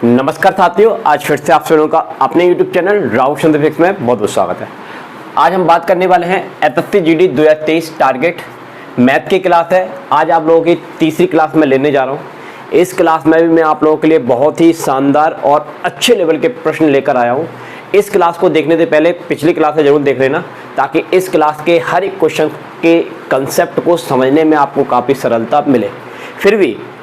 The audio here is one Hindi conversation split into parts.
नमस्कार साथियों, आज फिर से आप सभी का अपने YouTube चैनल राहुल चंद्र फिजिक्स में बहुत बहुत स्वागत है। आज हम बात करने वाले हैं एसएससी जीडी 2023 टारगेट मैथ की क्लास है। आज आप लोगों की तीसरी क्लास में लेने जा रहा हूं। इस क्लास में भी मैं आप लोगों के लिए बहुत ही शानदार और अच्छे लेवल के प्रश्न लेकर आया हूं। इस क्लास को देखने से पहले पिछली क्लास से जरूर देख लेना, ताकि इस क्लास के हर एक क्वेश्चन के कंसेप्ट को समझने में आपको काफ़ी सरलता मिले।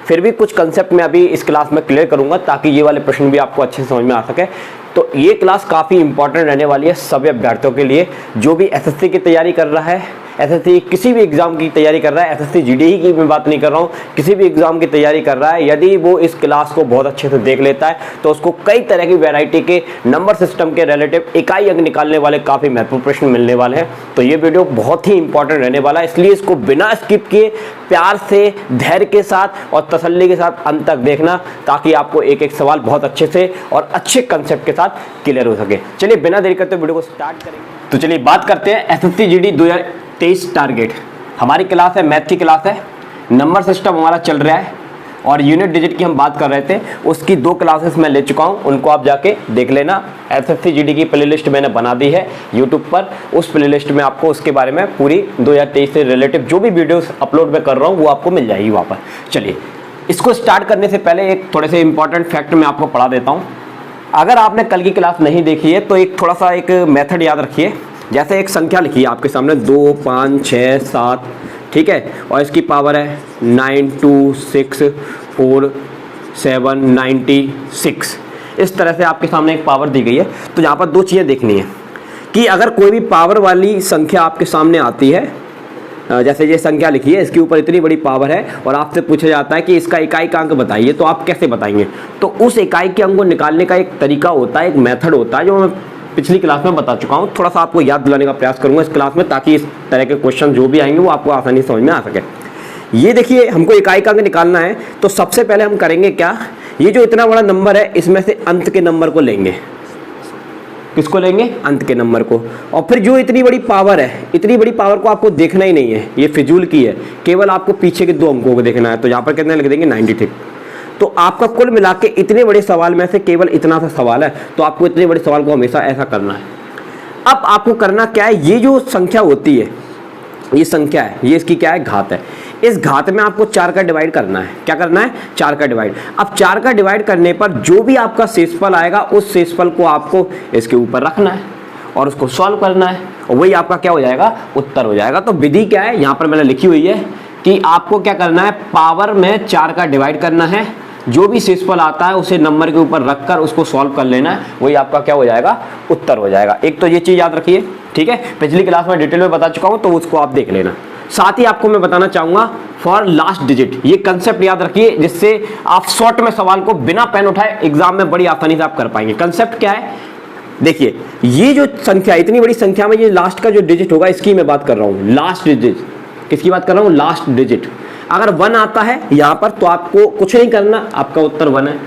फिर भी कुछ कंसेप्ट मैं अभी इस क्लास में क्लियर करूंगा, ताकि ये वाले प्रश्न भी आपको अच्छे से समझ में आ सके। तो ये क्लास काफ़ी इंपॉर्टेंट रहने वाली है सभी अभ्यर्थियों के लिए, जो भी एसएससी की तैयारी कर रहा है, एसएससी किसी भी एग्जाम की तैयारी कर रहा है, एसएससी जीडी की मैं बात नहीं कर रहा हूँ, किसी भी एग्जाम की तैयारी कर रहा है। यदि वो इस क्लास को बहुत अच्छे से देख लेता है तो उसको कई तरह की वैरायटी के नंबर सिस्टम के रिलेटिव इकाई अंक निकालने वाले काफ़ी महत्वपूर्ण प्रश्न मिलने वाले हैं। तो ये वीडियो बहुत ही इंपॉर्टेंट रहने वाला है, इसलिए इसको बिना स्किप किए प्यार से, धैर्य के साथ और तसल्ली के साथ अंत तक देखना, ताकि आपको एक एक सवाल बहुत अच्छे से और अच्छे कंसेप्ट के साथ क्लियर हो सके। चलिए बिना देरी करते वीडियो को स्टार्ट करेंगे। तो चलिए बात करते हैं एसएससी जीडी 2023 टारगेट। हमारी क्लास है, मैथ की क्लास है, नंबर सिस्टम हमारा चल रहा है और यूनिट डिजिट की हम बात कर रहे थे। उसकी 2 क्लासेस मैं ले चुका हूं, उनको आप जाके देख लेना। एसएससी जीडी की प्लेलिस्ट मैंने बना दी है यूट्यूब पर। उस प्लेलिस्ट में आपको उसके बारे में पूरी 2023 से रिलेटिव जो भी वीडियोस अपलोड मैं कर रहा हूं वो आपको मिल जाएगी वहाँ पर। चलिए इसको स्टार्ट करने से पहले एक थोड़े से इंपॉर्टेंट फैक्ट मैं आपको पढ़ा देता हूँ। अगर आपने कल की क्लास नहीं देखी है तो एक थोड़ा सा एक मेथड याद रखिए। जैसे एक संख्या लिखी है आपके सामने 2, 5, 6, 7, ठीक है, और इसकी पावर है 9, 2, 6, 4, 7, 96। इस तरह से आपके सामने एक पावर दी गई है। तो यहाँ पर 2 चीज़ें देखनी है कि अगर कोई भी पावर वाली संख्या आपके सामने आती है, जैसे ये संख्या लिखी है, इसके ऊपर इतनी बड़ी पावर है और आपसे पूछा जाता है कि इसका इकाई का अंक बताइए, तो आप कैसे बताएंगे? तो उस इकाई के अंक को निकालने का एक तरीका होता है, एक मेथड होता है, जो मैं पिछली क्लास में बता चुका हूँ। थोड़ा सा आपको याद दिलाने का प्रयास करूंगा इस क्लास में, ताकि इस तरह के क्वेश्चन जो भी आएंगे वो आपको आसानी से समझ में आ सके। ये देखिए, हमको इकाई का अंक निकालना है, तो सबसे पहले हम करेंगे क्या, ये जो इतना बड़ा नंबर है इसमें से अंत के नंबर को लेंगे। किसको लेंगे? अंत के नंबर को। और फिर जो इतनी बड़ी पावर है, इतनी बड़ी पावर को आपको देखना ही नहीं है, ये फिजूल की है, केवल आपको पीछे के 2 अंकों को देखना है। तो यहाँ पर कितने लिख देंगे? 93। तो आपका कुल मिला के इतने बड़े सवाल में से केवल इतना सा सवाल है, तो आपको इतने बड़े सवाल को हमेशा ऐसा करना है। अब आपको करना क्या है, ये जो संख्या होती है, ये संख्या है, ये इसकी क्या है? घात है। इस घात में आपको 4 का डिवाइड करना है। क्या करना है? 4 का डिवाइड। अब 4 का डिवाइड करने पर जो भी आपका शेषफल आएगा, उस शेषफल को आपको इसके ऊपर रखना है और उसको सॉल्व करना है, और वही आपका क्या हो जाएगा? उत्तर हो जाएगा। तो विधि क्या है, यहाँ पर मैंने लिखी हुई है कि आपको क्या करना है, पावर में 4 का डिवाइड करना है, जो भी शेषफल आता है उसे नंबर के ऊपर रखकर उसको सॉल्व कर लेना है, वही आपका क्या हो जाएगा? उत्तर हो जाएगा। एक तो ये चीज याद रखिए, ठीक है। पिछली क्लास में डिटेल में बता चुका हूं, तो उसको आप देख लेना। साथ ही आपको मैं बताना चाहूंगा फॉर लास्ट डिजिट, ये कंसेप्ट याद रखिए, जिससे आप शॉर्ट में सवाल को बिना पेन उठाए एग्जाम में बड़ी आसानी से आप कर पाएंगे। कंसेप्ट क्या है? देखिए, ये जो संख्या, इतनी बड़ी संख्या में ये लास्ट का जो डिजिट होगा, इसकी मैं बात कर रहा हूँ। लास्ट डिजिट, किसकी बात कर रहा हूँ? Last digit. अगर 1 आता है यहाँ पर तो आपको कुछ नहीं करना, आपका उत्तर 1 है।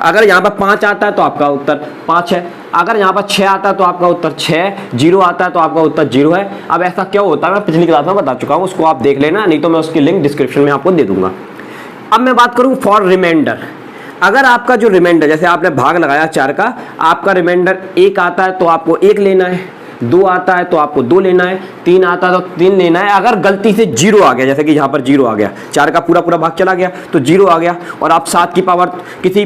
अगर यहाँ पर 5 आता है तो आपका उत्तर 5 है। अगर यहाँ पर 6 आता है तो आपका उत्तर 6, 0 आता है तो आपका उत्तर 0 है। अब ऐसा क्यों होता है, मैं पिछली क्लास में बता चुका हूँ, उसको आप देख लेना, नहीं तो मैं उसकी लिंक डिस्क्रिप्शन में आपको दे दूंगा। अब मैं बात करूँ फॉर रिमाइंडर। अगर आपका जो रिमाइंडर, जैसे आपने भाग लगाया 4 का, आपका रिमाइंडर 1 आता है तो आपको 1 लेना है, 2 आता है तो आपको 2 लेना है, 3 आता है तो 3 लेना है। अगर गलती से 0 आ गया, जैसे कि यहाँ पर 0 आ गया, 4 का पूरा भाग चला गया तो 0 आ गया, और आप 7 की पावर,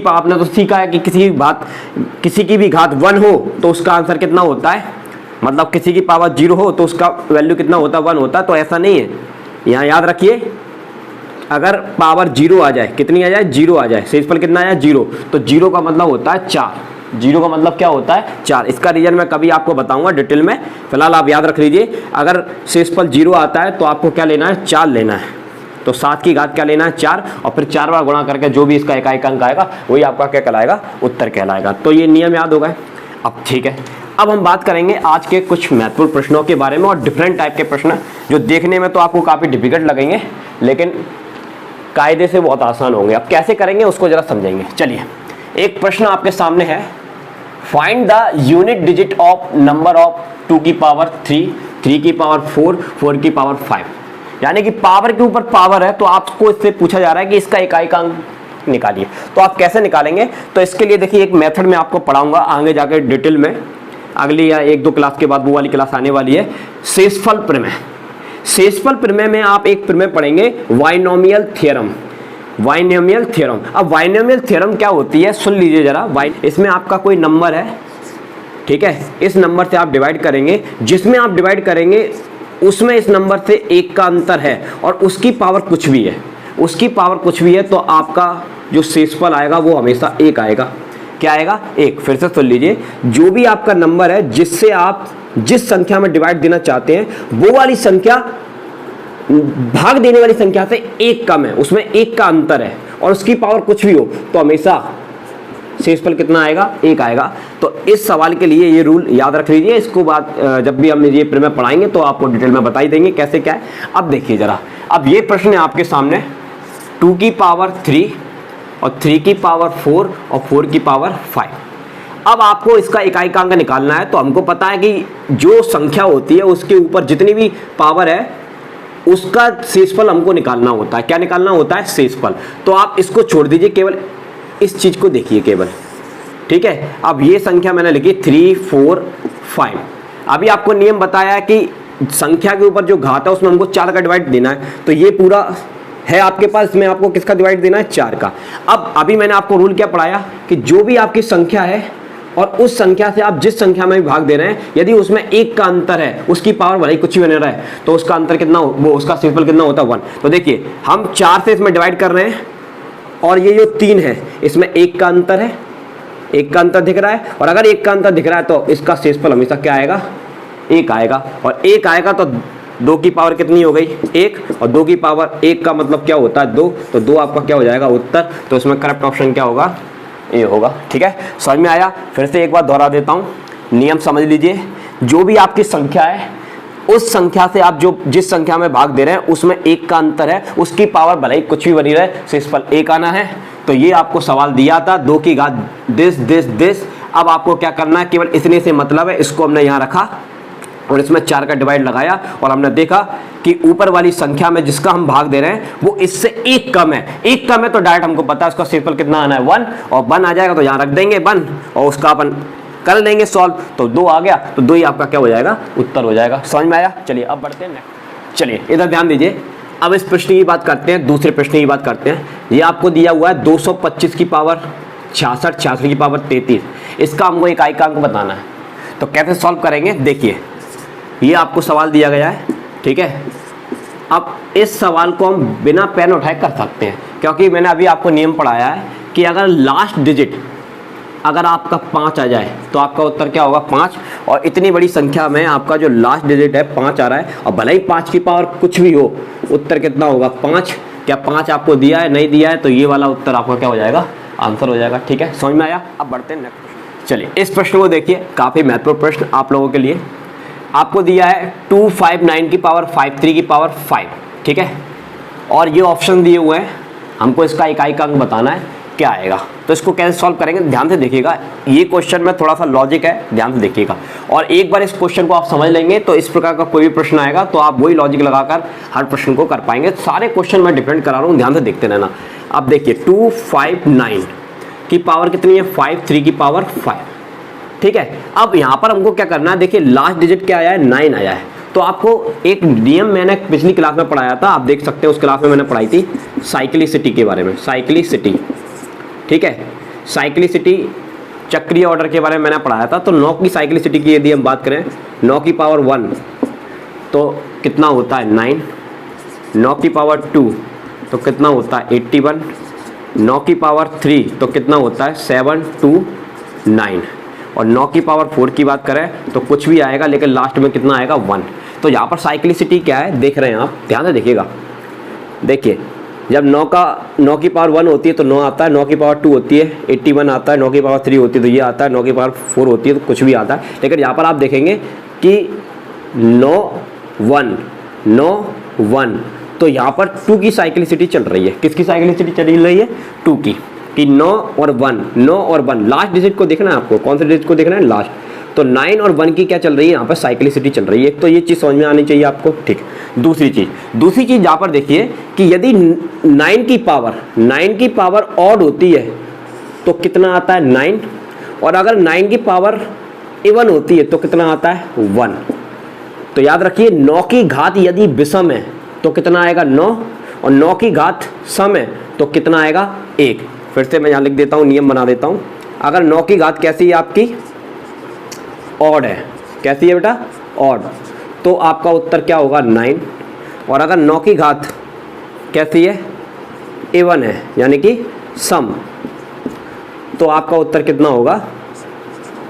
आपने तो सीखा है कि किसी की भी घात 1 हो तो उसका आंसर कितना होता है, मतलब किसी की पावर 0 हो तो उसका वैल्यू कितना होता है? 1 होता है। तो ऐसा नहीं है, यहाँ याद रखिए, अगर पावर 0 आ जाए, कितनी आ जाए? 0 आ जाए, शेषफल कितना आया? 0, तो 0 का मतलब होता है 4। 0 का मतलब क्या होता है? 4। इसका रीजन मैं कभी आपको बताऊंगा डिटेल में, फिलहाल आप याद रख लीजिए, अगर शेषफल 0 आता है तो आपको क्या लेना है? 4 लेना है। तो 7 की घात क्या लेना है? 4, और फिर 4 बार गुणा करके जो भी इसका इकाई का अंक आएगा वही आपका क्या कहलाएगा? उत्तर कहलाएगा। तो ये नियम याद हो गए। अब ठीक है, अब हम बात करेंगे आज के कुछ महत्वपूर्ण प्रश्नों के बारे में, और डिफरेंट टाइप के प्रश्न जो देखने में तो आपको काफ़ी डिफिकल्ट लगेंगे, लेकिन कायदे से बहुत आसान होंगे। अब कैसे करेंगे उसको जरा समझेंगे। चलिए, एक प्रश्न आपके सामने है, find the unit digit of number of 2 की पावर 3, 3 की पावर 4, 4 की पावर 5। यानी कि पावर के ऊपर पावर है, तो आपको इससे पूछा जा रहा है कि इसका इकाई का अंक निकालिए। तो आप कैसे निकालेंगे, तो इसके लिए देखिए एक मेथड मैं आपको पढ़ाऊंगा आगे जाकर डिटेल में, अगली या 1-2 क्लास के बाद वो वाली क्लास आने वाली है, शेषफल प्रमेय। शेषफल प्रमेय में आप एक प्रमेय पढ़ेंगे बाइनोमियल थ्योरम। बाइनोमियल थ्योरम, अब बाइनोमियल थ्योरम क्या होती है सुन लीजिए जरा। इसमें आपका कोई नंबर है, ठीक है, इस नंबर से आप डिवाइड करेंगे, जिसमें आप डिवाइड करेंगे उसमें इस नंबर से 1 का अंतर है और उसकी पावर कुछ भी है, उसकी पावर कुछ भी है, तो आपका जो शेषफल आएगा वो हमेशा 1 आएगा। क्या आएगा? 1। फिर से सुन लीजिए, जो भी आपका नंबर है जिससे आप जिस संख्या में डिवाइड देना चाहते हैं वो वाली संख्या भाग देने वाली संख्या से 1 कम है, उसमें 1 का अंतर है और उसकी पावर कुछ भी हो, तो हमेशा शेषफल कितना आएगा? 1 आएगा। तो इस सवाल के लिए ये रूल याद रख लीजिए, इसको बाद जब भी हम ये प्रमेय पढ़ाएंगे तो आपको डिटेल में बता ही देंगे कैसे क्या है। अब देखिए जरा, अब ये प्रश्न है आपके सामने 2 की पावर 3 और 3 की पावर 4 और 4 की पावर 5। अब आपको इसका इकाई-अंक निकालना है, तो हमको पता है कि जो संख्या होती है उसके ऊपर जितनी भी पावर है उसका शेषफल हमको निकालना होता है। क्या निकालना होता है? शेषफल। तो आप इसको छोड़ दीजिए, केवल इस चीज को देखिए केवल, ठीक है। अब ये संख्या मैंने लिखी 3, 4, 5। अभी आपको नियम बताया है कि संख्या के ऊपर जो घात है उसमें हमको 4 का डिवाइड देना है, तो ये पूरा है आपके पास, इसमें आपको किसका डिवाइड देना है? 4 का। अब अभी मैंने आपको रूल क्या पढ़ाया कि जो भी आपकी संख्या है और उस संख्या से आप जिस संख्या में भी भाग दे रहे हैं, यदि उसमें 1 का अंतर है, उसकी पावर भले ही कुछ भी बने रहा है, तो उसका अंतर कितना हो, वो उसका शेषफल कितना होता है? 1। तो देखिए हम 4 से इसमें डिवाइड कर रहे हैं और ये जो 3 है इसमें 1 का अंतर है, 1 का अंतर दिख रहा है, और अगर 1 का अंतर दिख रहा है तो इसका शेषफल हमेशा क्या आएगा? 1 आएगा। और 1 आएगा तो 2 की पावर कितनी हो गई? 1, और 2 की पावर 1 का मतलब क्या होता है? 2। तो 2 आपका क्या हो जाएगा? उत्तर। तो इसमें करेक्ट ऑप्शन क्या होगा? ए होगा। ठीक है, समझ में आया? फिर से एक बार दोहरा देता हूँ, नियम समझ लीजिए। जो भी आपकी संख्या है उस संख्या से आप जो जिस संख्या में भाग दे रहे हैं उसमें 1 का अंतर है, उसकी पावर भले ही कुछ भी बनी रहे, शेषफल 1 आना है। तो ये आपको सवाल दिया था 2 की घात दिस। अब आपको क्या करना है? केवल इतने से मतलब है, इसको हमने यहाँ रखा और इसमें 4 का डिवाइड लगाया और हमने देखा कि ऊपर वाली संख्या में जिसका हम भाग दे रहे हैं वो इससे 1 कम है। 1 कम है तो डायरेक्ट हमको पता है उसका शेषफल कितना आना है? 1। और 1 आ जाएगा तो यहाँ रख देंगे 1 और उसका अपन कर लेंगे सॉल्व, तो 2 आ गया, तो 2 ही आपका क्या हो जाएगा? उत्तर हो जाएगा। समझ में आया? चलिए अब बढ़ते हैं नेक्स्ट। चलिए इधर ध्यान दीजिए, अब इस प्रश्न की बात करते हैं, दूसरे प्रश्न की बात करते हैं। ये आपको दिया हुआ है 225 की पावर 66, 66 की पावर 33। इसका हमको इकाई-अंक बताना है, तो कैसे सॉल्व करेंगे? देखिए ये आपको सवाल दिया गया है, ठीक है। अब इस सवाल को हम बिना पेन उठाए कर सकते हैं, क्योंकि मैंने अभी आपको नियम पढ़ाया है कि अगर लास्ट डिजिट अगर आपका 5 आ जाए तो आपका उत्तर क्या होगा? 5। और इतनी बड़ी संख्या में आपका जो लास्ट डिजिट है 5 आ रहा है, और भले ही 5 की पावर कुछ भी हो, उत्तर कितना होगा? 5। क्या 5 आपको दिया है? नहीं दिया है, तो ये वाला उत्तर आपका क्या हो जाएगा? आंसर हो जाएगा। ठीक है, समझ में आया? अब बढ़ते हैं नेक्स्ट प्रश्न। चलिए इस प्रश्न को देखिए, काफ़ी महत्वपूर्ण प्रश्न आप लोगों के लिए। आपको दिया है 259 की पावर 53 की पावर 5, ठीक है, और ये ऑप्शन दिए हुए हैं, हमको इसका इकाई-अंक बताना है, क्या आएगा? तो इसको कैसे सॉल्व करेंगे? ध्यान से देखिएगा, ये क्वेश्चन में थोड़ा सा लॉजिक है, ध्यान से देखिएगा। और एक बार इस क्वेश्चन को आप समझ लेंगे तो इस प्रकार का कोई भी प्रश्न आएगा तो आप वही लॉजिक लगाकर हर प्रश्न को कर पाएंगे। सारे क्वेश्चन मैं डिफरेंट करा रहा हूँ, ध्यान से देखते रहना। अब देखिए 259 की पावर कितनी है? 53 की पावर 5, ठीक है। अब यहाँ पर हमको क्या करना है? देखिए लास्ट डिजिट क्या आया है? 9 आया है। तो आपको एक नियम मैंने पिछली क्लास में पढ़ाया था, आप देख सकते हैं, उस क्लास में मैंने पढ़ाई थी साइक्लिसिटी के बारे में, साइक्लिसिटी, ठीक है। साइक्लिसिटी चक्रीय ऑर्डर के बारे में मैंने पढ़ाया था। तो 9 की साइक्लिसिटी की यदि हम बात करें, 9 की पावर 1 तो कितना होता है? 9। 9 की पावर 2 तो कितना होता है? 81। 9 की पावर 3 तो कितना होता है? 729। और 9 की पावर 4 की बात करें तो कुछ भी आएगा, लेकिन लास्ट में कितना आएगा? 1। तो यहाँ पर साइक्लिसिटी क्या है देख रहे हैं आप, ध्यान से देखिएगा। देखिए जब 9 की पावर 1 होती है तो 9 आता है, 9 की पावर 2 होती है 81 आता है, 9 की पावर 3 होती है तो ये आता है, 9 की पावर 4 होती है तो कुछ भी आता है। लेकिन यहाँ पर आप देखेंगे कि 9 1 तो यहाँ पर 2 की साइक्लिसिटी चल रही है। किसकी साइक्लिसिटी चल रही है? 2 की। कि 9 और 1 लास्ट डिजिट को देखना है आपको। कौन से डिजिट को देखना है? लास्ट। तो 9 और 1 की क्या चल रही है यहाँ पर साइक्लिसिटी चल रही है। एक तो ये चीज़ समझ में आनी चाहिए आपको, ठीक। दूसरी चीज़ यहाँ पर देखिए कि यदि 9 की पावर ऑड होती है तो कितना आता है 9, और अगर 9 की पावर इवन होती है तो कितना आता है 1। तो याद रखिए 9 की घात यदि विषम है तो कितना आएगा 9, और 9 की घात सम है तो कितना आएगा 1। फिर से मैं यहाँ लिख देता हूँ, नियम बना देता हूँ। अगर 9 की घात कैसी है आपकी ऑड है, कैसी है बेटा ऑड, तो आपका उत्तर क्या होगा 9। और अगर 9 की घात कैसी है इवन है यानी कि सम, तो आपका उत्तर कितना होगा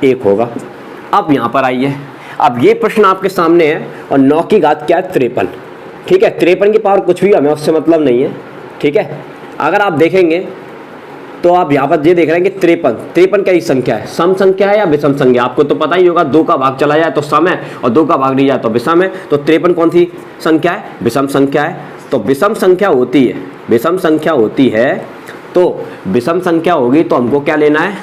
1 होगा। अब यहाँ पर आइए, अब ये प्रश्न आपके सामने है और 9 की घात क्या है 53, ठीक है। 53 की पावर कुछ भी हमें उससे मतलब नहीं है, ठीक है। अगर आप देखेंगे तो आप यहाँ पर ये देख रहे हैं कि 53 क्या ही संख्या है, सम संख्या है या विषम संख्या, आपको तो पता ही होगा 2 का भाग चला जाए तो सम है और 2 का भाग नहीं जाए तो विषम है। तो 53 कौन सी संख्या है, विषम संख्या है। तो विषम संख्या होती है, विषम संख्या होती है, तो विषम संख्या होगी तो हमको क्या लेना है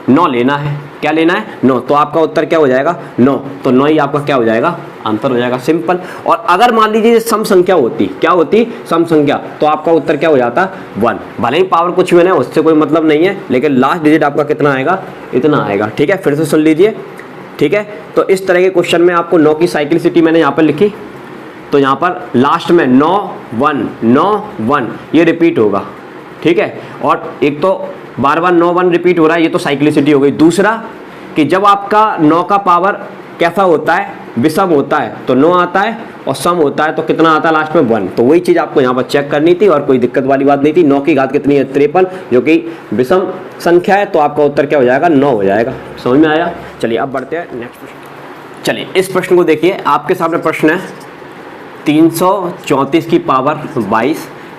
9 लेना है। क्या लेना है 9, तो आपका उत्तर क्या हो जाएगा 9, तो 9 ही आपका क्या हो जाएगा आंसर हो जाएगा, सिंपल। और अगर मान लीजिए सम संख्या होती, क्या होती सम संख्या, तो आपका उत्तर क्या हो जाता 1। भले ही पावर कुछ भी ना उससे कोई मतलब नहीं है, लेकिन लास्ट डिजिट आपका कितना आएगा इतना आएगा, ठीक है। फिर से सुन लीजिए, ठीक है। तो इस तरह के क्वेश्चन में आपको 9 की साइक्लिसिटी मैंने यहाँ पर लिखी, तो यहाँ पर लास्ट में 9 1 ये रिपीट होगा, ठीक है। और एक तो बार 9 1 रिपीट हो रहा है, ये तो साइक्लिसिटी हो गई। दूसरा कि जब आपका 9 का पावर कैसा होता है विषम होता है तो 9 आता है, और सम होता है तो कितना आता है लास्ट में 1। तो वही चीज़ आपको यहाँ पर चेक करनी थी और कोई दिक्कत वाली बात नहीं थी। 9 की घात कितनी है 53, जो कि विषम संख्या है, तो आपका उत्तर क्या हो जाएगा 9 हो जाएगा। समझ में आया। चलिए अब बढ़ते हैं नेक्स्ट प्रश्न। चलिए इस प्रश्न को देखिए, आपके सामने प्रश्न है 334 की पावर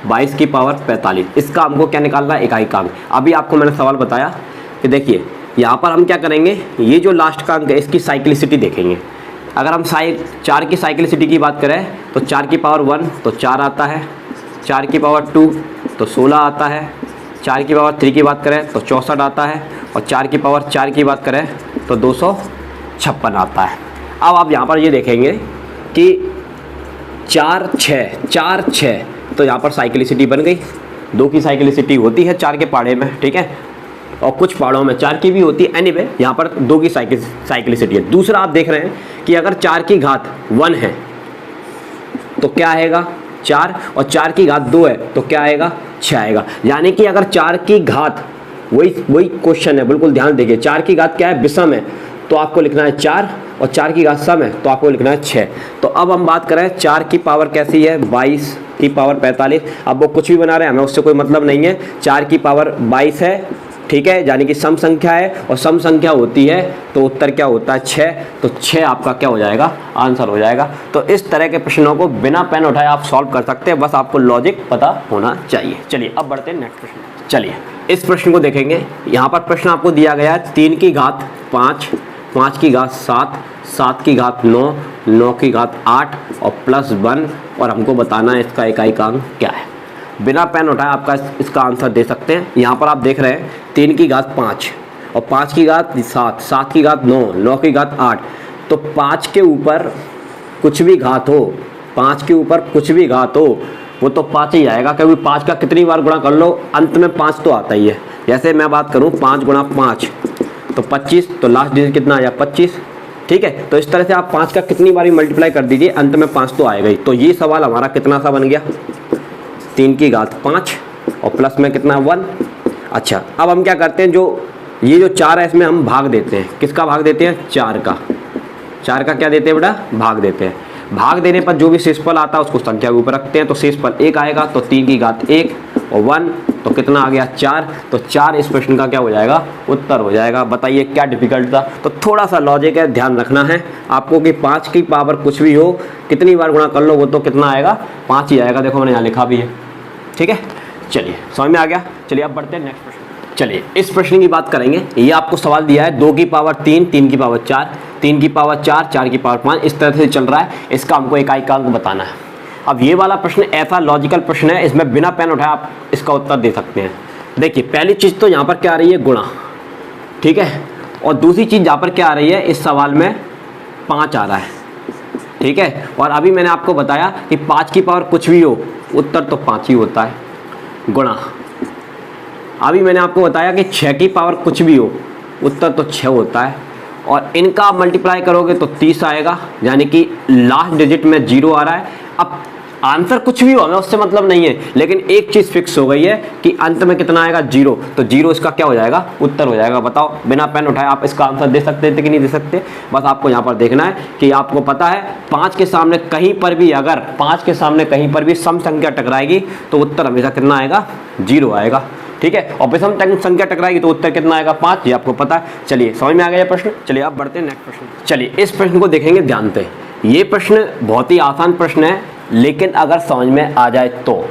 22 की पावर 45, इसका हमको क्या निकालना है इकाई का अंक। अभी आपको मैंने सवाल बताया कि देखिए यहाँ पर हम क्या करेंगे, ये जो लास्ट का अंक है इसकी साइक्लिसिटी देखेंगे। अगर हम 4 की साइक्लिसिटी की बात करें तो 4 की पावर 1 तो 4 आता है, 4 की पावर 2 तो 16 आता है, 4 की पावर 3 की बात करें तो 64 आता है, और 4 की पावर 4 की बात करें तो 256 आता है। अब आप यहाँ पर ये देखेंगे कि 4 6 तो यहाँ पर साइक्लिसिटी बन गई। 2 की साइक्लिसिटी होती है 4 के पहाड़े में, ठीक है, और कुछ पहाड़ों में 4 की भी होती है। एनीवे यहाँ पर 2 की साइक्लिसिटी है। दूसरा आप देख रहे हैं कि अगर 4 की घात 1 है तो क्या आएगा 4, और 4 की घात 2 है तो क्या आएगा 6 आएगा। यानी कि अगर 4 की घात वही क्वेश्चन है, बिल्कुल ध्यान देखिए, 4 की घात क्या है विषम है तो आपको लिखना है 4, और 4 की घात सम है तो आपको लिखना है 6। तो अब हम बात करें 4 की पावर कैसी है 22 की पावर 45। अब वो कुछ भी बना रहे हैं, हमें उससे कोई मतलब नहीं है। 4 की पावर 22 है, ठीक है, यानी कि सम संख्या है, और सम संख्या होती है तो उत्तर क्या होता है 6। तो 6 आपका क्या हो जाएगा आंसर हो जाएगा। तो इस तरह के प्रश्नों को बिना पेन उठाए आप सॉल्व कर सकते हैं, बस आपको लॉजिक पता होना चाहिए। चलिए अब बढ़ते हैं नेक्स्ट प्रश्न। चलिए इस प्रश्न को देखेंगे। यहाँ पर प्रश्न आपको दिया गया है 3 की घात 5, 5 की घात 7, 7 की घात 9, 9 की घात 8 और प्लस 1, और हमको बताना है इसका इकाई का अंक क्या है। बिना पेन उठाए आपका इसका आंसर दे सकते हैं। यहाँ पर आप देख रहे हैं 3 की घात 5 और 5 की घात 7, 7 की घात 9, 9 की घात 8। तो 5 के ऊपर कुछ भी घात हो, 5 के ऊपर कुछ भी घात हो वो तो 5 ही आएगा, क्योंकि 5 का कितनी बार गुणा कर लो अंत में 5 तो आता ही है। जैसे मैं बात करूँ 5 गुणा 5 तो 25, तो लास्ट डिजिट कितना आया 25, ठीक है। तो इस तरह से आप 5 का कितनी बार मल्टीप्लाई कर दीजिए अंत में 5 तो आएगा ही। तो ये सवाल हमारा कितना सा बन गया 3 की घात 5 और प्लस में कितना 1। अच्छा अब हम क्या करते हैं, जो ये जो 4 है इसमें हम भाग देते हैं। किसका भाग देते हैं 4 का। 4 का क्या देते हैं बेटा भाग देते हैं। भाग देने पर जो भी शेषफल आता है उसको संख्या के ऊपर रखते हैं। तो शेषफल 1 आएगा, तो 3 की घात 1 और 1 तो कितना आ गया 4। तो 4 इस प्रश्न का क्या हो जाएगा उत्तर हो जाएगा। बताइए क्या डिफिकल्ट था। तो थोड़ा सा लॉजिक है, ध्यान रखना है आपको कि 5 की पावर कुछ भी हो कितनी बार गुणा कर लो वो तो कितना आएगा 5 ही आएगा। देखो मैंने यहाँ लिखा भी है, ठीक है। चलिए समझ में आ गया। चलिए अब बढ़ते हैं नेक्स्ट प्रश्न। चलिए इस प्रश्न की बात करेंगे। ये आपको सवाल दिया है 2 की पावर 3, 3 की पावर 4, 3 की पावर 4, 4 की पावर 5, इस तरह से चल रहा है। इसका हमको इकाई का अंक बताना है। अब ये वाला प्रश्न ऐसा लॉजिकल प्रश्न है, इसमें बिना पेन उठाए आप इसका उत्तर दे सकते हैं। देखिए पहली चीज़ तो यहाँ पर क्या आ रही है गुणा, ठीक है। और दूसरी चीज़ यहाँ पर क्या आ रही है, इस सवाल में 5 आ रहा है, ठीक है। और अभी मैंने आपको बताया कि 5 की पावर कुछ भी हो, उत्तर तो 5 ही होता है, गुणा। अभी मैंने आपको बताया कि 6 की पावर कुछ भी हो, उत्तर तो 6 होता है। और इनका आप मल्टीप्लाई करोगे तो 30 आएगा, यानी कि लास्ट डिजिट में 0 आ रहा है। अब आंसर कुछ भी हो, हमें उससे मतलब नहीं है, लेकिन एक चीज़ फिक्स हो गई है कि अंत में कितना आएगा, 0। तो 0 इसका क्या हो जाएगा, उत्तर हो जाएगा। बताओ, बिना पेन उठाए आप इसका आंसर दे सकते थे कि नहीं दे सकते? बस आपको यहाँ पर देखना है कि आपको पता है 5 के सामने कहीं पर भी, अगर 5 के सामने कहीं पर भी सम संख्या टकराएगी तो उत्तर हमेशा कितना आएगा, 0 आएगा, ठीक है। और विषम संख्या टकराएगी तो उत्तर कितना आएगा, 5, ये आपको पता है। चलिए, समझ में आ गया ये प्रश्न। चलिए आप बढ़ते हैं नेक्स्ट प्रश्न। चलिए इस प्रश्न को देखेंगे ध्यान से। ये प्रश्न बहुत ही आसान प्रश्न है, लेकिन अगर समझ में आ जाए तो,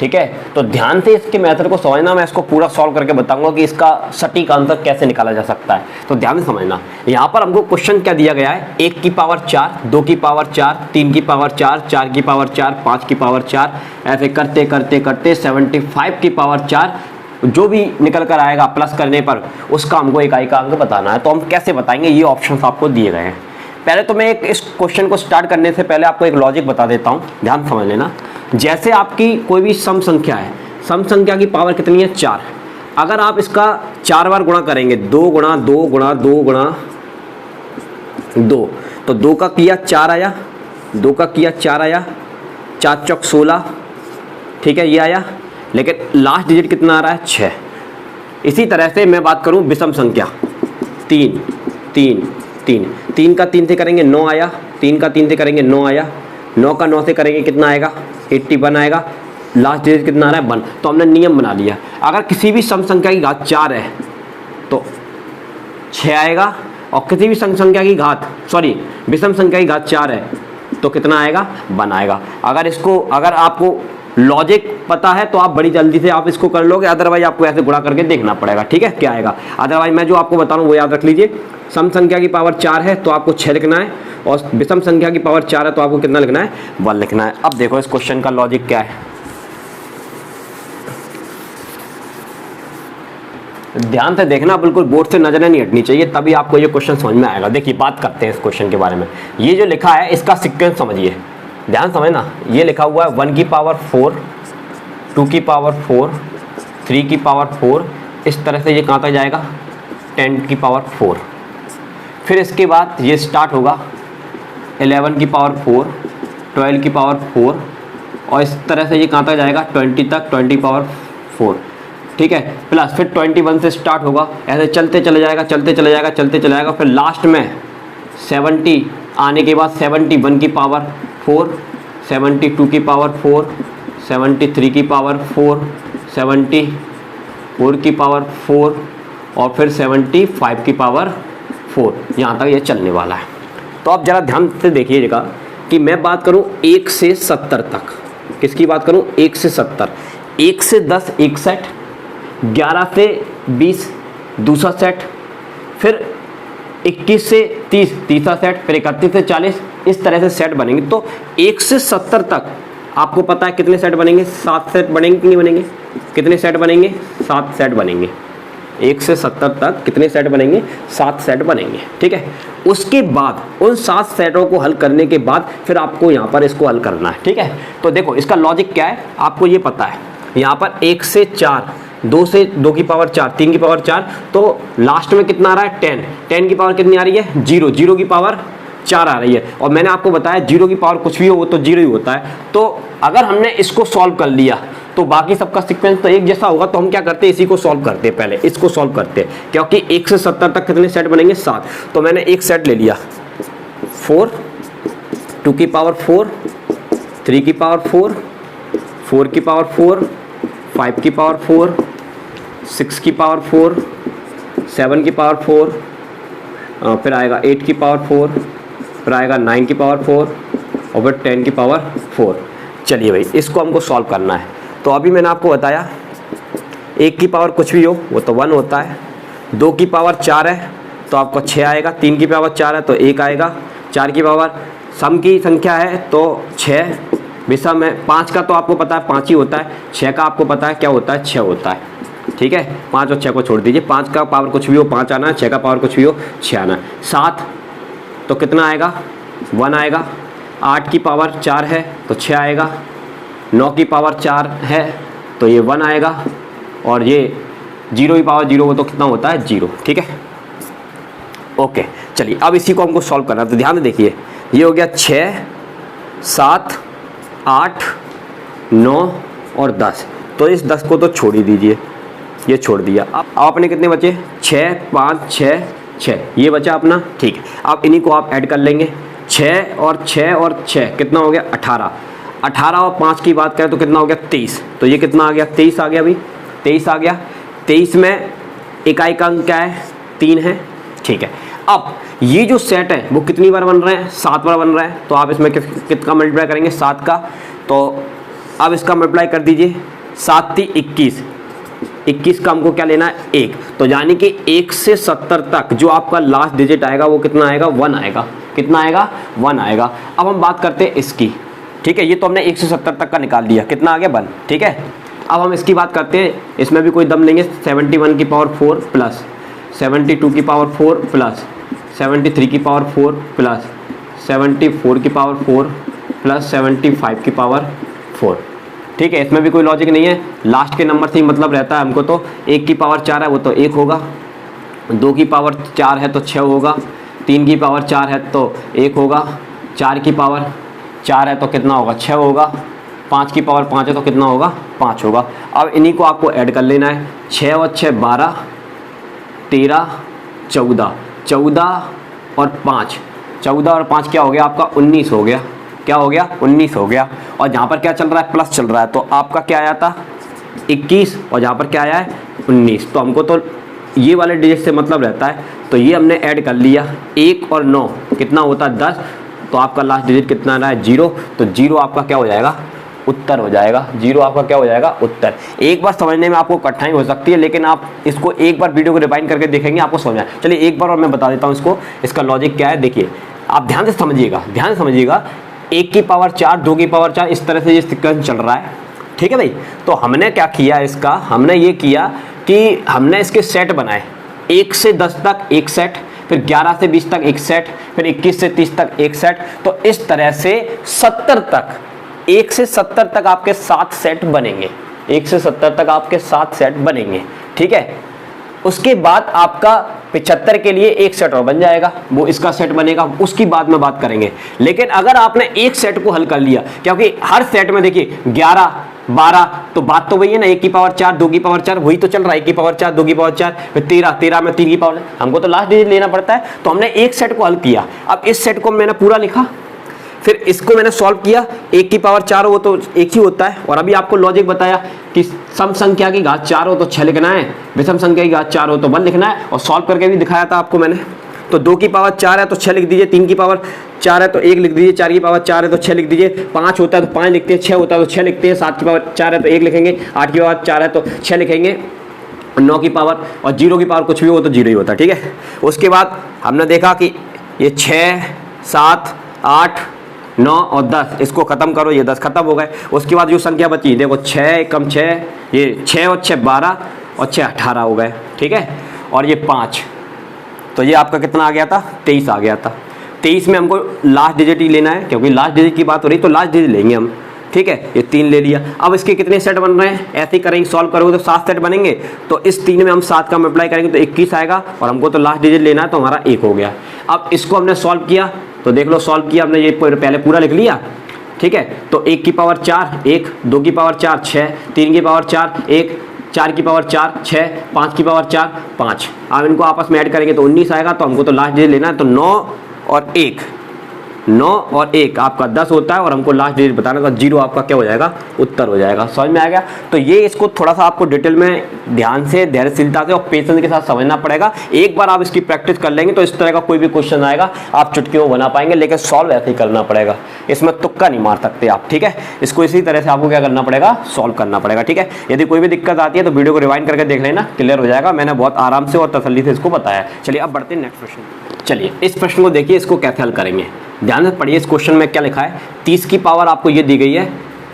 ठीक है। तो ध्यान से इसके मेथड को समझना, मैं इसको पूरा सॉल्व करके बताऊंगा कि इसका सटीक आंसर कैसे निकाला जा सकता है। तो ध्यान से समझना। यहाँ पर हमको क्वेश्चन क्या दिया गया है, 1 की पावर 4, 2 की पावर 4, 3 की पावर 4, 4 की पावर 4, 5 की पावर 4, ऐसे करते करते करते 75 की पावर 4 जो भी निकल कर आएगा प्लस करने पर, उसका हमको इकाई का अंक बताना है। तो हम कैसे बताएंगे, ये ऑप्शंस आपको दिए गए हैं। पहले तो मैं इस क्वेश्चन को स्टार्ट करने से पहले आपको एक लॉजिक बता देता हूँ, ध्यान समझ लेना। जैसे आपकी कोई भी सम संख्या है, सम संख्या की पावर कितनी है, 4। अगर आप इसका 4 बार गुणा करेंगे, 2 गुणा 2 गुणा 2 गुणा 2, तो 2 का किया 4 आया, 2 का किया 4 आया, 4 चौक 16, ठीक है, ये आया। लेकिन लास्ट डिजिट कितना आ रहा है, 6। इसी तरह से मैं बात करूं विषम संख्या, 3 3 3, 3 का 3 से करेंगे 9 आया, 3 का 3 से करेंगे 9 आया, 9 का 9 से करेंगे कितना आएगा, 81 आएगा। लास्ट डिजिट कितना आ रहा है, 1। तो हमने नियम बना लिया, अगर किसी भी सम संख्या की घात 4 है तो 6 आएगा, और किसी भी सम संख्या की घात, सॉरी विषम संख्या की घात 4 है तो कितना आएगा, 1 आएगा। अगर आपको लॉजिक पता है तो आप बड़ी जल्दी से आप इसको कर लोगे, अदरवाइज आपको ऐसे गुणा करके देखना पड़ेगा, ठीक है, क्या आएगा। अदरवाइज मैं जो आपको बता रहा हूँ वो याद रख लीजिए। सम संख्या की पावर 4 है तो आपको 6 लिखना है, और विषम संख्या की पावर 4 है तो आपको कितना लिखना है, 1 लिखना है। अब देखो इस क्वेश्चन का लॉजिक क्या है, ध्यान से देखना, बिल्कुल बोर्ड से नजरें नहीं हटनी चाहिए, तभी आपको ये क्वेश्चन समझ में आएगा। देखिए बात करते हैं इस क्वेश्चन के बारे में। ये जो लिखा है इसका सीक्वेंस समझिए, ध्यान समझना। ये लिखा हुआ है 1 की पावर 4, 2 की पावर 4, 3 की पावर 4, इस तरह से ये कहाँ तक जाएगा, 10 की पावर 4। फिर इसके बाद ये स्टार्ट होगा 11 की पावर 4, 12 की पावर 4, और इस तरह से ये कहाँ तक जाएगा, 20 तक, 20 पावर 4, ठीक है। प्लस फिर 21 से स्टार्ट होगा, ऐसे चलते चले जाएगा, चलते चले जाएगा, चलते चले जाएगा। फिर लास्ट में 70 आने के बाद 71 की पावर 4, 72 की पावर 4, 73 की पावर 4, 74 की पावर 4, और फिर 75 की पावर 4, यहाँ तक ये चलने वाला है। तो आप ज़रा ध्यान से देखिएगा कि मैं बात करूँ 1 से 70 तक, किसकी बात करूँ, 1 से 70, 1 से 10 एक सेट, 11 से 20 दूसरा सेट, फिर 21 से 30 तीसरा सेट, फिर 31 से 40, इस तरह से सेट बनेंगे। तो 1 से 70 तक आपको पता है कितने सेट बनेंगे, 7 सेट बनेंगे कि नहीं बनेंगे, कितने सेट बनेंगे, 7 सेट बनेंगे। 1 से 70 तक कितने सेट बनेंगे, 7 सेट बनेंगे, ठीक है। उसके बाद उन 7 सेटों को हल करने के बाद फिर आपको यहाँ पर इसको हल करना है, ठीक है। तो देखो इसका लॉजिक क्या है, आपको ये पता है, यहाँ पर 1 से 4, 2 से 2 की पावर 4, 3 की पावर 4, तो लास्ट में कितना आ रहा है, 10, 10 की पावर कितनी आ रही है, 0, 0 की पावर 4 आ रही है। और मैंने आपको बताया 0 की पावर कुछ भी हो वो तो 0 ही होता है। तो अगर हमने इसको सॉल्व कर लिया तो बाकी सबका सीक्वेंस तो एक जैसा होगा, तो हम क्या करते हैं, इसी को सॉल्व करते हैं, पहले इसको सॉल्व करते हैं, क्योंकि 1 से 70 तक कितने सेट बनेंगे, 7। तो मैंने एक सेट ले लिया, 4, 2 की पावर 4, 3 की पावर 4, 4 की पावर 4, 5 की पावर 4, 6 की पावर 4, 7 की पावर 4, फिर आएगा 8 की पावर 4, फिर आएगा 9 की पावर 4, और फिर 10 की पावर 4। चलिए भाई इसको हमको सॉल्व करना है। तो अभी मैंने आपको बताया 1 की पावर कुछ भी हो वो तो 1 होता है, 2 की पावर 4 है तो आपको 6 आएगा, 3 की पावर 4 है तो 1 आएगा, 4 की पावर सम की संख्या है तो 6, विषम है 5 का तो आपको पता है 5 ही होता है, 6 का आपको पता है क्या होता है, 6 होता है, ठीक है, 5 और 6 को छोड़ दीजिए, 5 का पावर कुछ भी हो 5 आना है, 6 का पावर कुछ भी हो 6 आना है। 7 तो कितना आएगा 1 आएगा, 8 की पावर 4 है तो 6 आएगा, 9 की पावर 4 है तो ये 1 आएगा, और ये 0 की पावर 0 हो तो कितना होता है 0। ठीक है, ओके चलिए अब इसी को हमको सॉल्व करना है। तो ध्यान से देखिए, ये हो गया 6 7 8 9 और 10, तो इस 10 को तो छोड़ ही दीजिए, ये छोड़ दिया। अब आपने कितने बचे 6 5 6 6, ये बचा अपना। ठीक है, अब इन्हीं को आप ऐड कर लेंगे, 6 और 6 और 6 कितना हो गया 18, 18 और 5 की बात करें तो कितना हो गया 23, तो ये कितना आ गया 23 आ गया, अभी 23 आ गया। 23 में इकाई का अंक क्या है 3 है। ठीक है, अब ये जो सेट है वो कितनी बार बन रहे हैं 7 बार बन रहे हैं, तो आप इसमें कितना मल्टीप्लाई करेंगे 7 का, तो अब इसका मल्टीप्लाई कर दीजिए, 7 × 21, 21 का हमको क्या लेना है 1, तो यानी कि 1 से 70 तक जो आपका लास्ट डिजिट आएगा वो कितना आएगा 1 आएगा। कितना आएगा 1 आएगा। अब हम बात करते हैं इसकी। ठीक है, ये तो हमने 1 से 70 तक का निकाल लिया, कितना आ गया 1। ठीक है, अब हम इसकी बात करते हैं, इसमें भी कोई दम लेंगे, 71 की पावर 4 प्लस 72 की पावर 4 प्लस 73 की पावर 4 प्लस 74 की पावर 4 प्लस 75 की पावर 4। ठीक है, इसमें भी कोई लॉजिक नहीं है, लास्ट के नंबर से ही मतलब रहता है हमको। तो 1 की पावर 4 है वो तो 1 होगा, 2 की पावर 4 है तो 6 होगा, 3 की पावर 4 है तो 1 होगा, 4 की पावर 4 है तो कितना होगा 6 होगा, 5 की पावर 5 है तो कितना होगा 5 होगा। अब इन्हीं को आपको ऐड कर लेना है, 6 और 6 12 13 14, 14 और 5, 14 और 5 क्या हो गया आपका 19 हो गया। क्या हो गया 19 हो गया। और जहाँ पर क्या चल रहा है प्लस चल रहा है, तो आपका क्या आया था 21 और जहाँ पर क्या आया है 19, तो हमको तो ये वाले डिजिट से मतलब रहता है, तो ये हमने ऐड कर लिया। 1 और 9 कितना होता है 10, तो आपका लास्ट डिजिट कितना आ रहा है 0, तो 0 आपका क्या हो जाएगा उत्तर हो जाएगा। 0 आपका क्या हो जाएगा उत्तर। एक बार समझने में आपको कठिनाई हो सकती है, लेकिन आप इसको एक बार वीडियो को रिवाइंड करके देखेंगे आपको समझ में। चलिए एक बार और मैं बता देता हूँ इसको, इसका लॉजिक क्या है। देखिए आप ध्यान से समझिएगा, ध्यान से समझिएगा। 1 की पावर 4, 2 की पावर 4, इस तरह से ये सीक्वेंस चल रहा है। ठीक है भाई, तो हमने क्या किया इसका, हमने ये किया कि हमने इसके सेट बनाए, 1 से 10 तक एक सेट, फिर 11 से 20 तक एक सेट, फिर 21 से 30 तक एक सेट। तो इस तरह से 70 तक, 1 से 70 तक आपके 7 सेट बनेंगे, 1 से 70 तक आपके 7 सेट बनेंगे। ठीक है, उसके बाद आपका 75 के लिए एक सेट और बन जाएगा, वो इसका सेट बनेगा, उसकी बाद में बात करेंगे। लेकिन अगर आपने एक सेट को हल कर लिया, क्योंकि हर सेट में देखिए 11 12, तो बात तो वही है ना, 1 की पावर 4, 2 की पावर 4, वही तो चल रहा है। 1 की पावर 4, 2 की पावर 4, फिर 13, 13 में 3 की पावर, हमको तो लास्ट डिजिट लेना पड़ता है। तो हमने एक सेट को हल किया, अब इस सेट को मैंने पूरा लिखा, फिर इसको मैंने सॉल्व किया। 1 की पावर 4 हो तो 1 ही होता है, और अभी आपको लॉजिक बताया कि सम संख्या की घात 4 हो तो 6 लिखना है, विषम संख्या की घात 4 हो तो 1 लिखना है, और सॉल्व करके भी दिखाया था आपको मैंने। तो 2 की पावर 4 है तो 6 लिख दीजिए, 3 की पावर 4 है तो 1 लिख दीजिए, 4 की पावर 4 है तो 6 लिख दीजिए, 5 होता है तो 5 लिखते हैं, 6 होता है तो 6 लिखते हैं, 7 की पावर 4 है तो 1 लिखेंगे, 8 की पावर 4 है तो 6 लिखेंगे, 9 की पावर और 0 की पावर कुछ भी हो तो 0 ही होता है। ठीक है, उसके बाद हमने देखा कि ये 6 7 8 9 और 10, इसको खत्म करो, ये 10 खत्म हो गए। उसके बाद जो संख्या बची देखो, 6 कम 6, ये 6 और 6 12 और 6 18 हो गए। ठीक है, और ये 5, तो ये आपका कितना आ गया था 23 आ गया था। 23 में हमको लास्ट डिजिट ही लेना है, क्योंकि लास्ट डिजिट की बात हो रही तो लास्ट डिजिट लेंगे हम। ठीक है, ये 3 ले लिया। अब इसके कितने सेट बन रहे हैं, ऐसे ही करेंगे, सॉल्व करोगे तो 7 सेट बनेंगे। तो इस 3 में हम 7 का मल्टीप्लाई करेंगे तो 21 आएगा, और हमको तो लास्ट डिजिट लेना है तो हमारा 1 हो गया। अब इसको हमने सॉल्व किया, तो देख लो सॉल्व किया हमने, ये पहले पूरा लिख लिया। ठीक है, तो 1 की पावर 4 1, 2 की पावर 4 6, 3 की पावर 4 1, 4 की पावर 4 6, 5 की पावर 4 5। अब इनको आपस में ऐड करेंगे तो 19 आएगा, तो हमको तो लास्ट डिजिट लेना है, तो 9 और 1 आपका 10 होता है, और हमको लास्ट डिजिट बताना था 0 आपका क्या हो जाएगा उत्तर हो जाएगा। समझ में आ गया। तो ये इसको थोड़ा सा आपको डिटेल में ध्यान से, धैर्यशीलता से और पेशेंस के साथ समझना पड़ेगा। एक बार आप इसकी प्रैक्टिस कर लेंगे तो इस तरह का कोई भी क्वेश्चन आएगा आप चुटकियों बना पाएंगे, लेकिन सॉल्व ऐसे ही करना पड़ेगा, इसमें तुक्का नहीं मार सकते आप। ठीक है, इसको इसी तरह से आपको क्या करना पड़ेगा, सॉल्व करना पड़ेगा। ठीक है, यदि कोई भी दिक्कत आती है तो वीडियो को रिवाइंड करके देख लेना, क्लियर हो जाएगा। मैंने बहुत आराम से और तसल्ली से इसको बताया। चलिए अब बढ़ते हैं नेक्स्ट प्रश्न। चलिए इस प्रश्न को देखिए, इसको कैसे हल करेंगे, ध्यान से पढ़िए। इस क्वेश्चन में क्या लिखा है, 30 की पावर आपको ये दी गई है,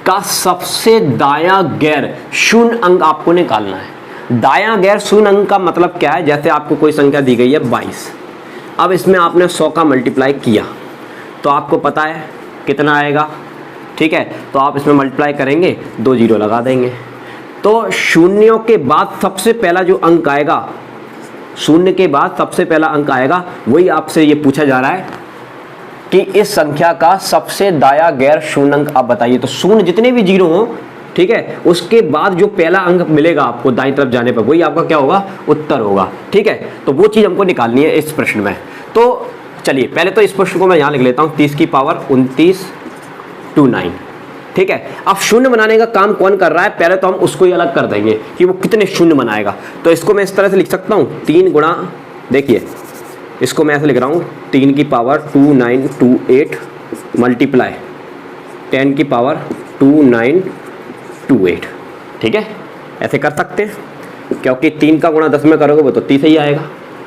का सबसे दायां गैर शून्य अंक आपको निकालना है। दायां गैर शून्य अंक का मतलब क्या है, जैसे आपको कोई संख्या दी गई है 22, अब इसमें आपने 100 का मल्टीप्लाई किया तो आपको पता है कितना आएगा, ठीक है। तो आप इसमें मल्टीप्लाई करेंगे, 2 जीरो लगा देंगे। तो शून्यों के बाद सबसे पहला जो अंक आएगा, शून्य के बाद सबसे पहला अंक आएगा, वही आपसे ये पूछा जा रहा है कि इस संख्या का सबसे दाया गैर शून्य अंक आप बताइए। तो शून्य जितने भी जीरो हों, ठीक है, उसके बाद जो पहला अंक मिलेगा आपको दाईं तरफ जाने पर, वही आपका क्या होगा, उत्तर होगा, ठीक है। तो वो चीज़ हमको निकालनी है इस प्रश्न में। तो चलिए पहले तो इस प्रश्न को मैं यहाँ लिख लेता हूँ, 30 की पावर 29 2 9, ठीक है। अब शून्य बनाने का काम कौन कर रहा है, पहले तो हम उसको ही अलग कर देंगे कि वो कितने शून्य बनाएगा। तो इसको मैं इस तरह से लिख सकता हूँ, 3 गुणा, देखिए इसको मैं ऐसे लिख रहा हूँ, 3 की पावर 2928 मल्टीप्लाई 10 की पावर 2928, ठीक है। ऐसे कर सकते हैं, क्योंकि 3 का गुणा 10 में करोगे वो तो 30 ही आएगा,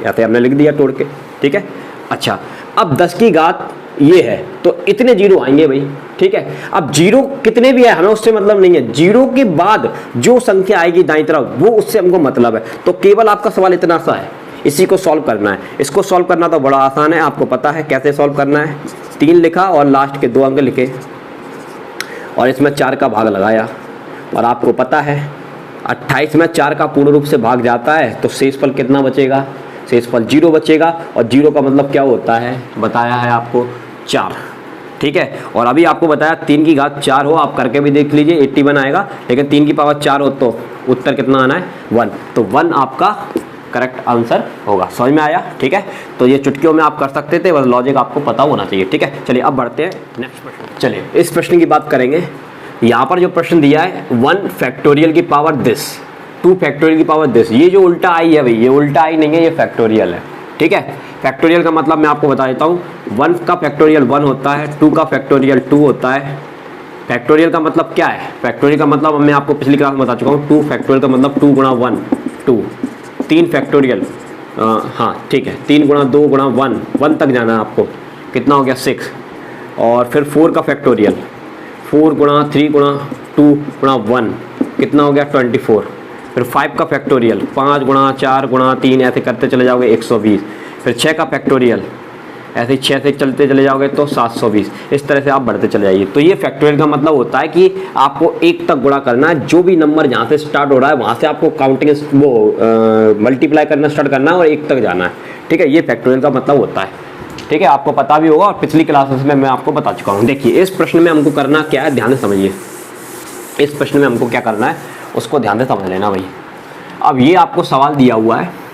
या तो हमने लिख दिया तोड़ के, ठीक है। अच्छा, अब 10 की घात ये है तो इतने जीरो आएंगे भाई, ठीक है। अब जीरो कितने भी है हमें उससे मतलब नहीं है, जीरो के बाद जो संख्या आएगी दाईं तरफ वो उससे हमको मतलब है। तो केवल आपका सवाल इतना सा है, इसी को सॉल्व करना है। इसको सॉल्व करना तो बड़ा आसान है, आपको पता है कैसे सॉल्व करना है। 3 लिखा और लास्ट के 2 अंक लिखे और इसमें 4 का भाग लगाया, और आपको पता है 28 में 4 का पूर्ण रूप से भाग जाता है तो शेषफल कितना बचेगा, शेषफल 0 बचेगा। और 0 का मतलब क्या होता है, बताया है आपको 4, ठीक है। और अभी आपको बताया 3 की घात 4 हो, आप करके भी देख लीजिए 81 आएगा, लेकिन 3 की पावर 4 हो तो उत्तर कितना आना है, 1। तो 1 आपका करेक्ट आंसर होगा। समझ में आया, ठीक है। तो ये चुटकियों में आप कर सकते थे, बस लॉजिक आपको पता होना चाहिए, ठीक है। चलिए अब बढ़ते हैं नेक्स्ट प्रश्न। चलिए इस प्रश्न की बात करेंगे। यहाँ पर जो प्रश्न दिया है 1 फैक्टोरियल की पावर दिस, 2 फैक्टोरियल की पावर दिस, ये जो उल्टा आई है भाई, ये उल्टा आई नहीं है, ये फैक्टोरियल है, ठीक है। फैक्टोरियल का मतलब मैं आपको बता देता हूँ, 1 का फैक्टोरियल 1 होता है, 2 का फैक्टोरियल 2 होता है। फैक्टोरियल का मतलब क्या है, फैक्टोरियल का मतलब मैं आपको पिछली क्लास में बता चुका हूँ, 2 फैक्टोरियल का मतलब 2 गुणा 1 2, 3 फैक्टोरियल, हाँ ठीक है, 3 गुणा 2 गुणा 1 तक जाना है आपको, कितना हो गया 6। और फिर 4 का फैक्टोरियल, 4 गुणा 3 गुणा 2 गुणा 1 कितना हो गया 24। फिर 5 का फैक्टोरियल, 5 गुणा 4 गुणा 3 ऐसे करते चले जाओगे 120। फिर 6 का फैक्टोरियल, ऐसे 6 से चलते चले जाओगे तो 720। इस तरह से आप बढ़ते चले जाइए। तो ये फैक्टोरियल का मतलब होता है कि आपको 1 तक गुणा करना है, जो भी नंबर जहाँ से स्टार्ट हो रहा है वहाँ से आपको काउंटिंग वो मल्टीप्लाई करना स्टार्ट करना है और 1 तक जाना है, ठीक है। ये फैक्टोरियल का मतलब होता है, ठीक है। आपको पता भी होगा और पिछली क्लासेस में मैं आपको बता चुका हूँ। देखिए इस प्रश्न में हमको करना क्या है, ध्यान से समझिए। इस प्रश्न में हमको क्या करना है उसको ध्यान से समझ लेना भाई। अब ये आपको सवाल दिया हुआ है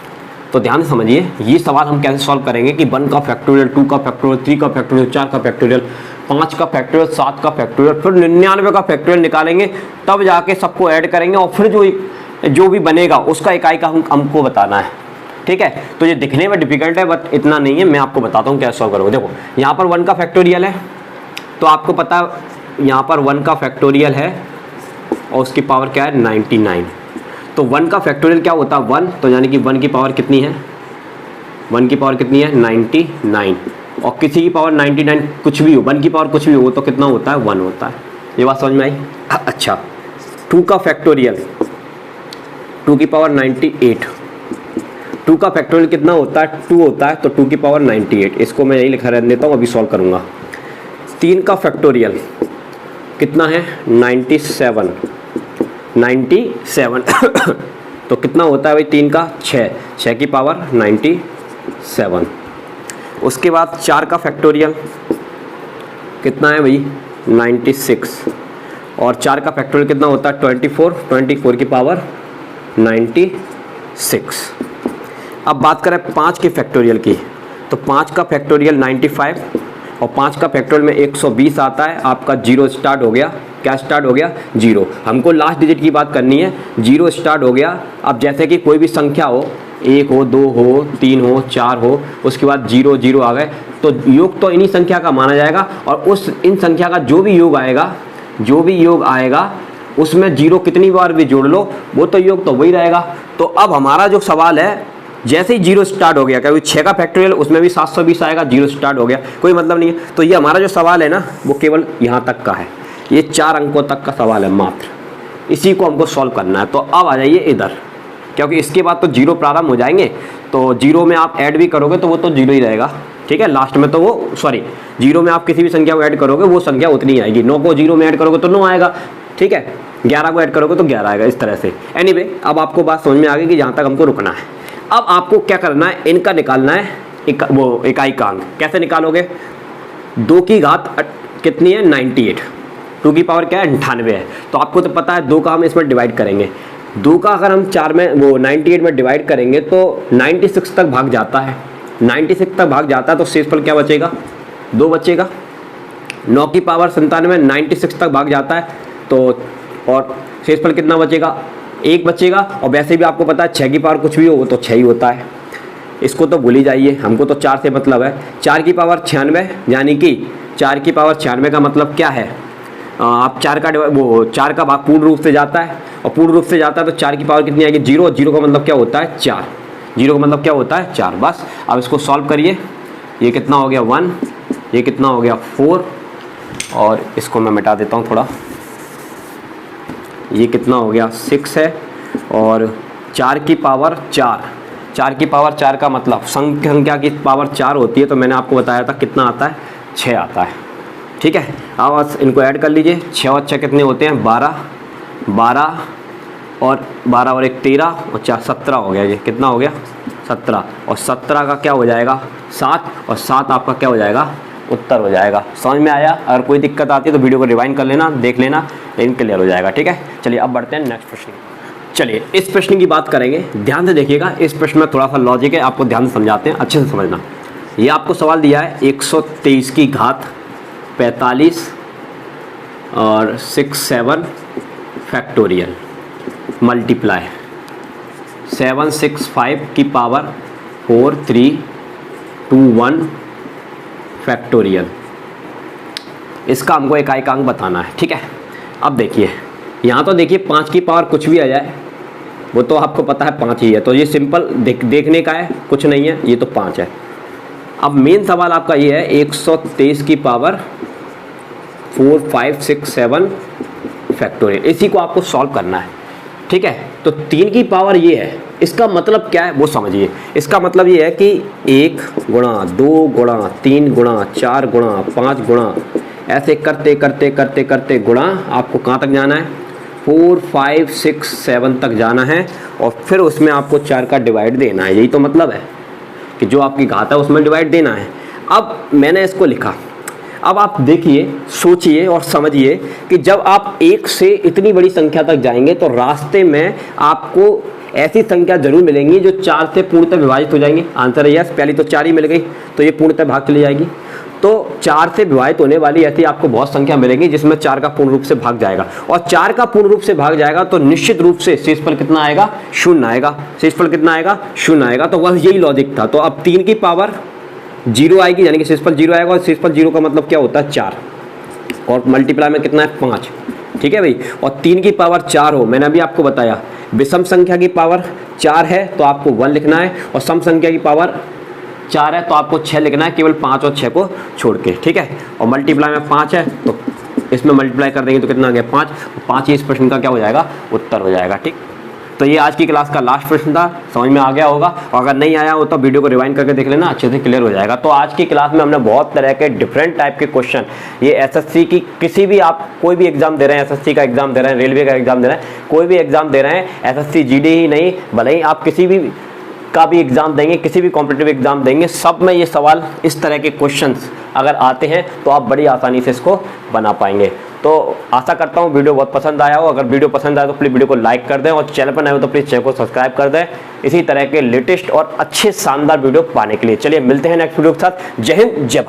तो ध्यान से समझिए, ये सवाल हम कैसे सॉल्व करेंगे कि 1 का फैक्टोरियल, 2 का फैक्टोरियल, 3 का फैक्टोरियल, 4 का फैक्टोरियल, 5 का फैक्टोरियल, 7 का फैक्टोरियल, फिर 99 का फैक्टोरियल निकालेंगे, तब जाके सबको ऐड करेंगे और फिर जो भी बनेगा उसका इकाई का हमको बताना है, ठीक है। तो ये दिखने में डिफिकल्ट है बट इतना नहीं है, मैं आपको बताता हूँ कैसे सॉल्व करोगे। देखो यहाँ पर 1 का फैक्टोरियल है तो आपको पता यहाँ पर 1 का फैक्टोरियल है और उसकी पावर क्या है 99। तो 1 का फैक्टोरियल क्या होता है 1, तो यानी कि 1 की पावर कितनी है, 1 की पावर कितनी है 99। और किसी की पावर 99 कुछ भी हो, 1 की पावर कुछ भी हो तो कितना होता है 1 होता है। ये बात समझ में आई। अच्छा 2 का फैक्टोरियल, 2 की पावर 98, 2 का फैक्टोरियल कितना होता है 2 होता है, तो 2 की पावर 98, इसको मैं यही लिखा रहने देता हूँ, अभी सॉल्व करूँगा। 3 का फैक्टोरियल कितना है 97 तो कितना होता है भाई 3 का 6 की पावर 97। उसके बाद 4 का फैक्टोरियल कितना है भाई 96 और 4 का फैक्टोरियल कितना होता है 24 की पावर 96। अब बात करें 5 के फैक्टोरियल की, तो 5 का फैक्टोरियल 95 और 5 का फैक्टोरियल में 120 आता है, आपका 0 स्टार्ट हो गया। क्या स्टार्ट हो गया 0। हमको लास्ट डिजिट की बात करनी है, 0 स्टार्ट हो गया। अब जैसे कि कोई भी संख्या हो, 1 हो 2 हो 3 हो 4 हो, उसके बाद 0 0 आ गए तो योग तो इन्हीं संख्या का माना जाएगा और इन संख्या का जो भी योग आएगा उसमें 0 कितनी बार भी जोड़ लो वो तो योग तो वही रहेगा। तो अब हमारा जो सवाल है, जैसे ही 0 स्टार्ट हो गया, क्योंकि 6 का फैक्टोरियल उसमें भी 720 आएगा, 0 स्टार्ट हो गया, कोई मतलब नहीं है। तो ये हमारा जो सवाल है ना वो केवल यहाँ तक का है, ये 4 अंकों तक का सवाल है मात्र, इसी को हमको सॉल्व करना है। तो अब आ जाइए इधर, क्योंकि इसके बाद तो जीरो प्रारंभ हो जाएंगे, तो जीरो में आप ऐड भी करोगे तो वो तो जीरो ही रहेगा, ठीक है। लास्ट में तो वो सॉरी, जीरो में आप किसी भी संख्या को ऐड करोगे वो संख्या उतनी ही आएगी। 9 को जीरो में ऐड करोगे तो 9 आएगा, ठीक है। 11 को ऐड करोगे तो 11 आएगा, इस तरह से। एनीवे, अब आपको बात समझ में आ गई कि जहाँ तक हमको रुकना है। अब आपको क्या करना है, इनका निकालना है वो इकाई का अंक। कैसे निकालोगे? 2 की घात कितनी है? 98। 2 की पावर क्या है? 98 है। तो आपको तो पता है 2 का हम इसमें डिवाइड करेंगे। 2 का अगर हम 4 में वो 98 में डिवाइड करेंगे तो 96 तक भाग जाता है। 96 तक भाग जाता है तो शेषफल क्या बचेगा? 2 बचेगा। 9 की पावर 97 96 तक भाग जाता है तो और शेषफल कितना बचेगा? 1 बचेगा। और वैसे भी आपको पता है 6 की पावर कुछ भी हो तो 6 ही होता है। इसको तो भूल ही जाइए, हमको तो 4 से मतलब है। 4 की पावर 96, यानी कि 4 की पावर 96 का मतलब क्या है? आप 4 का भाग पूर्ण रूप से जाता है, और पूर्ण रूप से जाता है तो 4 की पावर कितनी आएगी? 0। 0 का मतलब क्या होता है? 4। 0 का मतलब क्या होता है? 4। बस अब इसको सॉल्व करिए। ये कितना हो गया? 1। ये कितना हो गया? 4। और इसको मैं मिटा देता हूँ थोड़ा। ये कितना हो गया? 6 है। और 4 की पावर 4, 4 की पावर 4 का मतलब संख्या की पावर 4 होती है, तो मैंने आपको बताया था कितना आता है? 6 आता है, ठीक है। अब इनको ऐड कर लीजिए। 6 और 6 कितने होते हैं? 12। 12 और 1 13 और 4 17 हो गया। ये कितना हो गया? 17। और 17 का क्या हो जाएगा? 7। और 7 आपका क्या हो जाएगा? उत्तर हो जाएगा। समझ में आया? अगर कोई दिक्कत आती है तो वीडियो को रिवाइंड कर लेना, देख लेना, लेकिन क्लियर हो जाएगा, ठीक है। चलिए अब बढ़ते हैं नेक्स्ट प्रश्न। चलिए इस प्रश्न की बात करेंगे, ध्यान से देखिएगा। इस प्रश्न में थोड़ा सा लॉजिक है, आपको ध्यान से समझाते हैं, अच्छे से समझना। ये आपको सवाल दिया है 123 की घात 45 और 67 फैक्टोरियल मल्टीप्लाई 765 की पावर 4321 फैक्टोरियल। इसका हमको इकाई का अंक बताना है, ठीक है। अब देखिए, यहाँ तो देखिए 5 की पावर कुछ भी आ जाए, वो तो आपको पता है 5 ही है, तो ये सिंपल देखने का है, कुछ नहीं है, ये तो 5 है। अब मेन सवाल आपका ये है 123 की पावर 4567 फैक्टोरियल, इसी को आपको सॉल्व करना है, ठीक है। तो 3 की पावर ये है, इसका मतलब क्या है वो समझिए। इसका मतलब ये है कि 1 गुणा 2 गुणा 3 गुणा 4 गुणा 5 गुणा, ऐसे करते करते करते करते गुणा आपको कहाँ तक जाना है? 4 5 6 7 तक जाना है, और फिर उसमें आपको 4 का डिवाइड देना है। यही तो मतलब है कि जो आपकी घात है उसमें डिवाइड देना है। अब मैंने इसको लिखा। अब आप देखिए, सोचिए और समझिए कि जब आप 1 से इतनी बड़ी संख्या तक जाएंगे तो रास्ते में आपको ऐसी संख्या जरूर मिलेंगी जो 4 से पूर्णतः विभाजित हो जाएंगी। आंसर है यस। पहली तो 4 ही मिल गई, तो ये पूर्णतः भाग चली जाएगी। तो 4 से विभाजित होने वाली ऐसी आपको बहुत संख्या मिलेगी जिसमें 4 का पूर्ण रूप से भाग जाएगा, और 4 का पूर्ण रूप से भाग जाएगा तो निश्चित रूप से शेषफल कितना आएगा? 0 आएगा। शेषफल कितना आएगा? 0 आएगा। तो बस यही लॉजिक था। तो अब 3 की पावर 0 आएगी, यानी कि शेषफल 0 आएगा, और शेषफल 0 का मतलब क्या होता है? 4, और मल्टीप्लाई में कितना है? 5, ठीक है भाई। और 3 की पावर 4 हो, मैंने अभी आपको बताया विषम संख्या की पावर 4 है तो आपको 1 लिखना है, और सम संख्या की पावर 4 है तो आपको 6 लिखना है, केवल 5 और 6 को छोड़ के, ठीक है। और मल्टीप्लाई में 5 है तो इसमें मल्टीप्लाई कर देंगे तो कितना आ गया? 5। 5 ही इस प्रश्न का क्या हो जाएगा? उत्तर हो जाएगा, ठीक। तो ये आज की क्लास का लास्ट प्रश्न था, समझ में आ गया होगा, और अगर नहीं आया हो तो वीडियो को रिवाइंड करके देख लेना, अच्छे से क्लियर हो जाएगा। तो आज की क्लास में हमने बहुत तरह के डिफरेंट टाइप के क्वेश्चन, ये एसएससी की किसी भी, आप कोई भी एग्जाम दे रहे हैं, एसएससी का एग्जाम दे रहे हैं, रेलवे का एग्जाम दे रहे हैं, कोई भी एग्जाम दे रहे हैं, एसएससी जीडी ही नहीं, भले ही आप किसी भी का भी एग्जाम देंगे, किसी भी कॉम्पिटिटिव एग्जाम देंगे, सब में ये सवाल, इस तरह के क्वेश्चंस अगर आते हैं तो आप बड़ी आसानी से इसको बना पाएंगे। तो आशा करता हूँ वीडियो बहुत पसंद आया हो। अगर वीडियो पसंद आया तो प्लीज़ वीडियो को लाइक कर दें, और चैनल पर नए हो तो प्लीज़ चैनल को सब्सक्राइब कर दें इसी तरह के लेटेस्ट और अच्छे शानदार वीडियो पाने के लिए। चलिए मिलते हैं नेक्स्ट वीडियो के साथ। जय हिंद, जय भारत।